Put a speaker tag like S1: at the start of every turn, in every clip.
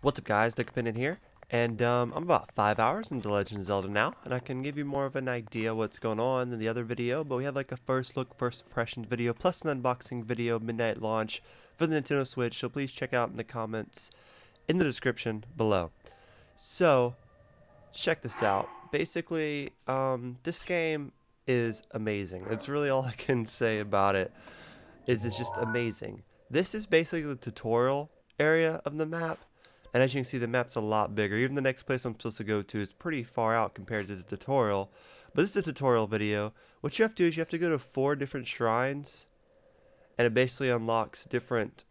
S1: What's up guys, Dickpendant here, and I'm about 5 hours into Legend of Zelda now, and I can give you more of an idea what's going on in the other video, but we have like a first look, first impressions video, plus an unboxing video, midnight launch for the Nintendo Switch, so please check out in the comments in the description below. So, check this out. Basically, this game is amazing. It's really all I can say about it, is it's just amazing. This is basically the tutorial area of the map. And as you can see, the map's a lot bigger. Even the next place I'm supposed to go to is pretty far out compared to the tutorial. But this is a tutorial video. What you have to do is you have to go to 4 different shrines. And it basically unlocks different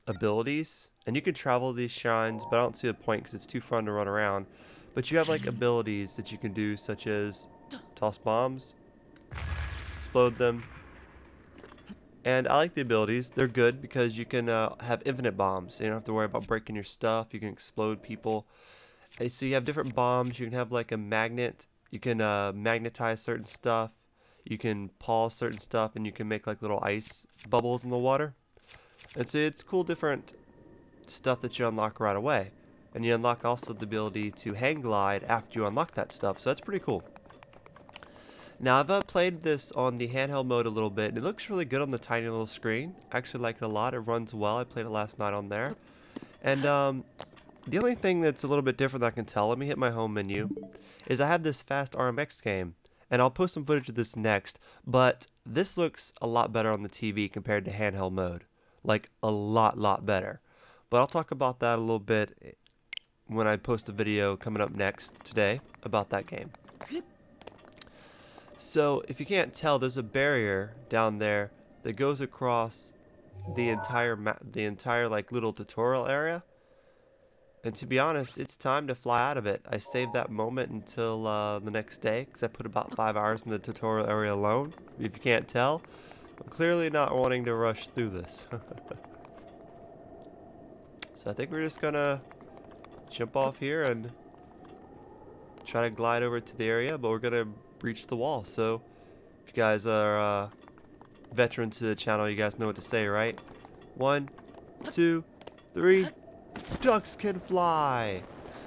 S1: abilities. And you can travel these shrines, but I don't see the point because it's too fun to run around. But you have like abilities that you can do, such as toss bombs, explode them. And I like the abilities. They're good because you can have infinite bombs. So you don't have to worry about breaking your stuff. You can explode people. And so you have different bombs. You can have like a magnet. You can magnetize certain stuff. You can pause certain stuff. And you can make like little ice bubbles in the water. And so it's cool different stuff that you unlock right away. And you unlock also the ability to hang glide after you unlock that stuff. So that's pretty cool. Now I've played this on the handheld mode a little bit, and it looks really good on the tiny little screen. I actually like it a lot. It runs well. I played it last night on there. And the only thing that's a little bit different that I can tell, let me hit my home menu, is I have this fast RMX game. And I'll post some footage of this next, but this looks a lot better on the TV compared to handheld mode. Like a lot better. But I'll talk about that a little bit when I post a video coming up next today about that game. So, if you can't tell, there's a barrier down there that goes across the entire like little tutorial area. And to be honest, it's time to fly out of it. I saved that moment until the next day because I put about 5 hours in the tutorial area alone. If you can't tell, I'm clearly not wanting to rush through this. So I think we're just gonna jump off here and try to glide over to the area, but we're gonna breach the wall. So if you guys are veterans to the channel, you guys know what to say, right? 1, 2, 3. Ducks can fly.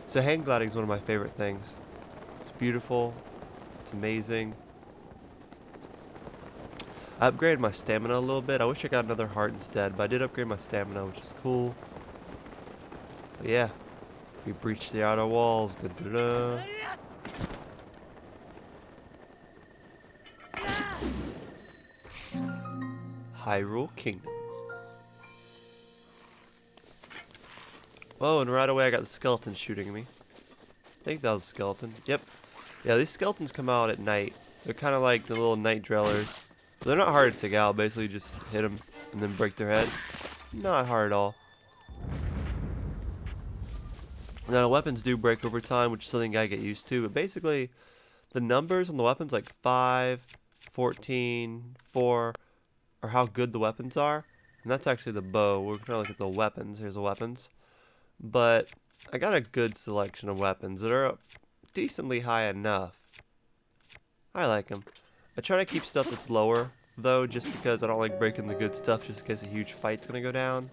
S1: So hang gliding is one of my favorite things. It's beautiful. It's amazing. I upgraded my stamina a little bit. I wish I got another heart instead, but I did upgrade my stamina, which is cool. But yeah, we breached the outer walls. Da -da -da. Hyrule Kingdom. Whoa, and right away I got the skeleton shooting me. I think that was a skeleton. Yep. Yeah, these skeletons come out at night. They're kind of like the little night drillers. So they're not hard to take out. Basically, just hit them and then break their head. Not hard at all. Now, weapons do break over time, which is something I get used to. But basically, the numbers on the weapons, like 5, 14, 4, are how good the weapons are. And that's actually the bow. We're going to look at the weapons. Here's the weapons. But I got a good selection of weapons that are decently high enough. I like them. I try to keep stuff that's lower, though, just because I don't like breaking the good stuff just in case a huge fight's going to go down.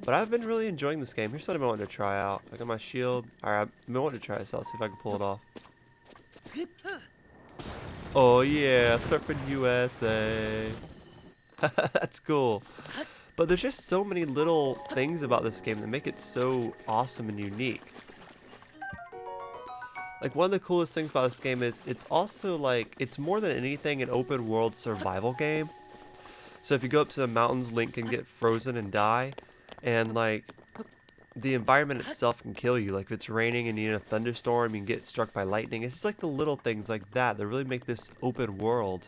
S1: But I've been really enjoying this game. Here's something I wanted to try out. I got my shield. Alright, I've been wanting to try this out, see if I can pull it off. Oh yeah, Surfing USA. That's cool. But there's just so many little things about this game that make it so awesome and unique. Like, one of the coolest things about this game is it's also like, it's more than anything an open world survival game. So if you go up to the mountains, Link can get frozen and die. And like, the environment itself can kill you. Like if it's raining and you need a thunderstorm, you can get struck by lightning. It's just like the little things like that that really make this open world.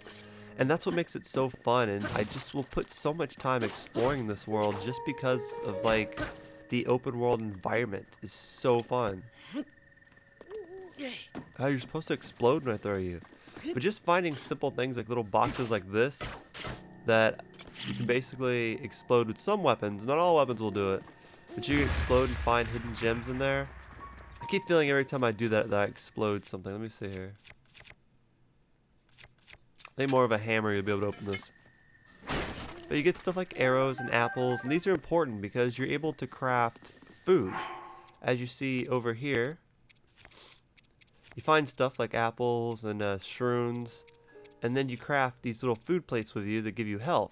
S1: And that's what makes it so fun, and I just will put so much time exploring this world just because of like the open world environment is so fun. How you're supposed to explode when I throw you. But just finding simple things like little boxes like this that you can basically explode with some weapons. Not all weapons will do it, but you can explode and find hidden gems in there. I keep feeling every time I do that I explode something. Let me see here. I think more of a hammer you'll be able to open this. But you get stuff like arrows and apples, and these are important because you're able to craft food. As you see over here, you find stuff like apples and shrooms, and then you craft these little food plates with you that give you health.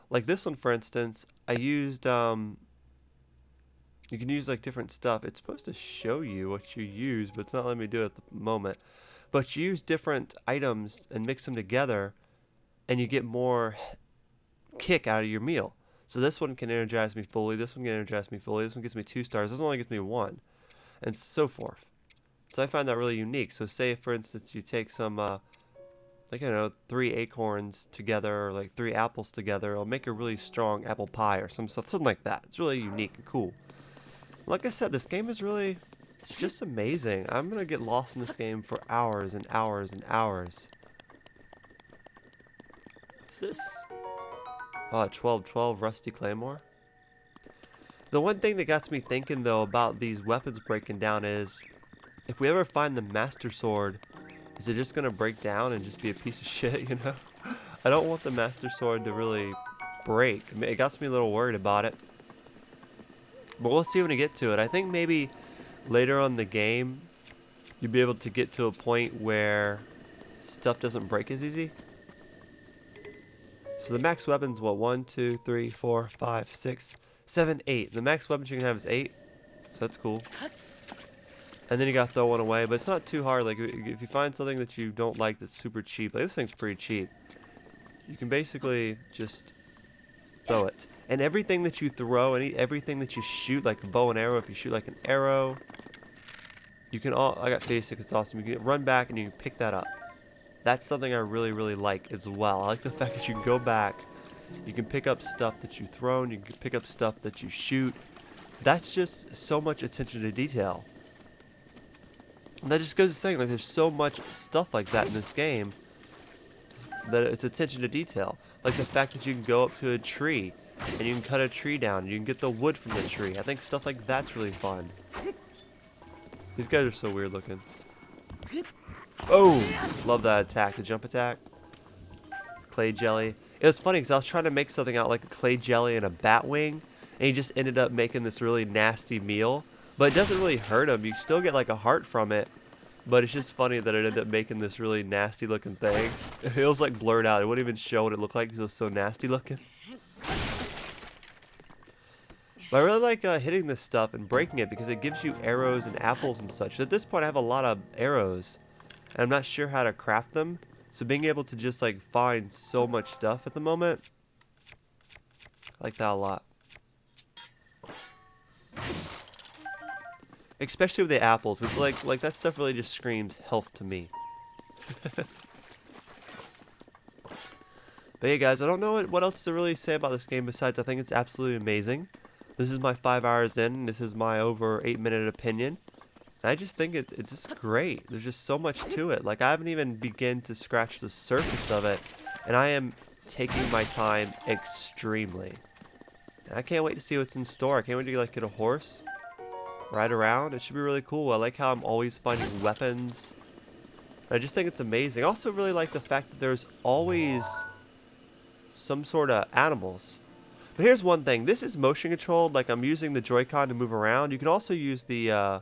S1: Like this one, for instance, I used, you can use like different stuff. It's supposed to show you what you use, but it's not letting me do it at the moment. But you use different items and mix them together, and you get more kick out of your meal. So this one can energize me fully, this one can energize me fully, this one gives me 2 stars, this one only gives me 1, and so forth. So I find that really unique. So say, for instance, you take some, like, I don't know, 3 acorns together, or like 3 apples together, it'll make a really strong apple pie or something like that. It's really unique and cool. Like I said, this game is really, it's just amazing. I'm going to get lost in this game for hours and hours and hours. What's this? Oh, 1212 Rusty Claymore. The one thing that got me thinking, though, about these weapons breaking down is, if we ever find the Master Sword, is it just going to break down and just be a piece of shit, you know? I don't want the Master Sword to really break. I mean, it got me a little worried about it. But we'll see when we get to it. I think maybe later on in the game, you'll be able to get to a point where stuff doesn't break as easy. So the max weapons, what, 1, 2, 3, 4, 5, 6, 7, 8. The max weapons you can have is 8. So that's cool. And then you gotta throw one away, but it's not too hard. Like, if you find something that you don't like that's super cheap, like this thing's pretty cheap, you can basically just throw it. And everything that you throw, everything that you shoot, like a bow and arrow, if you shoot like an arrow, you can I got phase stick, it's awesome. You can run back and you can pick that up. That's something I really, really like as well. I like the fact that you can go back, you can pick up stuff that you throw, and you can pick up stuff that you shoot. That's just so much attention to detail. And that just goes to saying, like, there's so much stuff like that in this game that it's attention to detail. Like the fact that you can go up to a tree and you can cut a tree down and you can get the wood from the tree. I think stuff like that's really fun. These guys are so weird looking. Oh, love that attack, the jump attack. Clay jelly. It was funny because I was trying to make something out like a clay jelly and a bat wing, and he just ended up making this really nasty meal. But it doesn't really hurt him. You still get like a heart from it, but it's just funny that it ended up making this really nasty looking thing. It was like blurred out. It wouldn't even show what it looked like because it was so nasty looking. But I really like hitting this stuff and breaking it because it gives you arrows and apples and such. At this point I have a lot of arrows, and I'm not sure how to craft them. So being able to just like find so much stuff at the moment, I like that a lot. Especially with the apples. It's like that stuff really just screams health to me. But yeah, guys, I don't know what else to really say about this game besides I think it's absolutely amazing. This is my 5 hours in, and this is my over 8-minute opinion. And I just think it's just great. There's just so much to it. Like, I haven't even begun to scratch the surface of it, and I am taking my time extremely. And I can't wait to see what's in store. I can't wait to like get a horse, ride around. It should be really cool. I like how I'm always finding weapons. I just think it's amazing. I also really like the fact that there's always some sort of animals. But here's one thing. This is motion controlled. Like, I'm using the Joy-Con to move around. You can also use the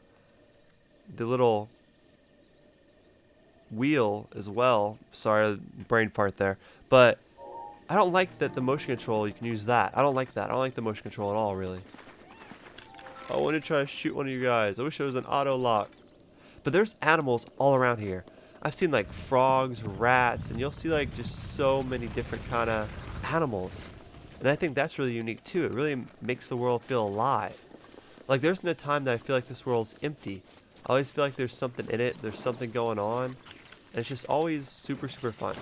S1: little wheel as well. Sorry, brain fart there. But I don't like that the motion control, you can use that. I don't like that. I don't like the motion control at all, really. I want to try to shoot one of you guys. I wish it was an auto lock. But there's animals all around here. I've seen like frogs, rats, and you'll see like just so many different kind of animals. And I think that's really unique too. It really makes the world feel alive. Like, there's no time that I feel like this world's empty. I always feel like there's something in it. There's something going on. And it's just always super, super fun.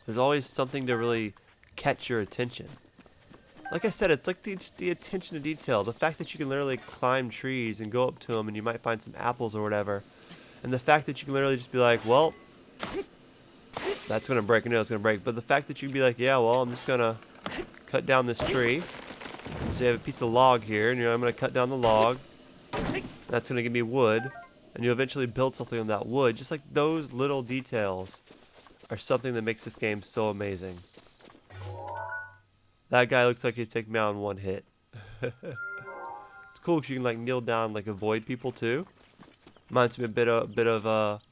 S1: There's always something to really catch your attention. Like I said, it's like the attention to detail. The fact that you can literally climb trees and go up to them and you might find some apples or whatever. And the fact that you can literally just be like, well, that's going to break. I know it's going to break. But the fact that you can be like, yeah, well, I'm just going to cut down this tree. So you have a piece of log here, and I'm going to cut down the log. That's going to give me wood. And you eventually build something on that wood. Just like those little details are something that makes this game so amazing. That guy looks like he'd take me out in one hit. It's cool because you can like kneel down, like avoid people too. Reminds me a bit of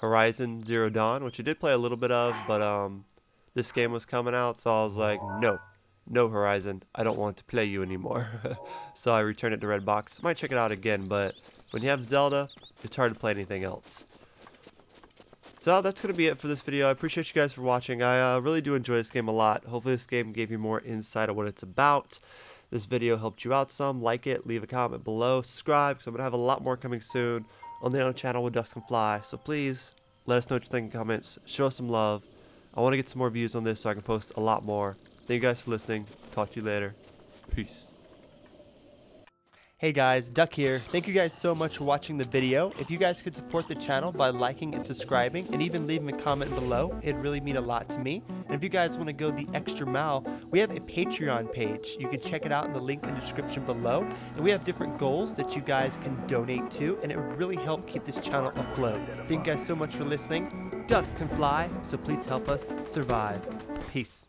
S1: Horizon Zero Dawn, which I did play a little bit of, but this game was coming out, so I was like, no Horizon, I don't want to play you anymore. So I returned it to Redbox. Might check it out again, but when you have Zelda, it's hard to play anything else. So that's going to be it for this video. I appreciate you guys for watching. I really do enjoy this game a lot. Hopefully this game gave you more insight on what it's about. This video helped you out some. Like it, leave a comment below, subscribe, because I'm going to have a lot more coming soon on the channel with Ducks Can Fly. So please, let us know what you think in comments. Show us some love. I want to get some more views on this so I can post a lot more. Thank you guys for listening. Talk to you later. Peace.
S2: Hey guys, Duck here. Thank you guys so much for watching the video. If you guys could support the channel by liking and subscribing and even leaving a comment below, it'd really mean a lot to me. And if you guys want to go the extra mile, we have a Patreon page. You can check it out in the link in the description below. And we have different goals that you guys can donate to, and it would really help keep this channel afloat. Thank you guys so much for listening. Ducks can fly, so please help us survive. Peace.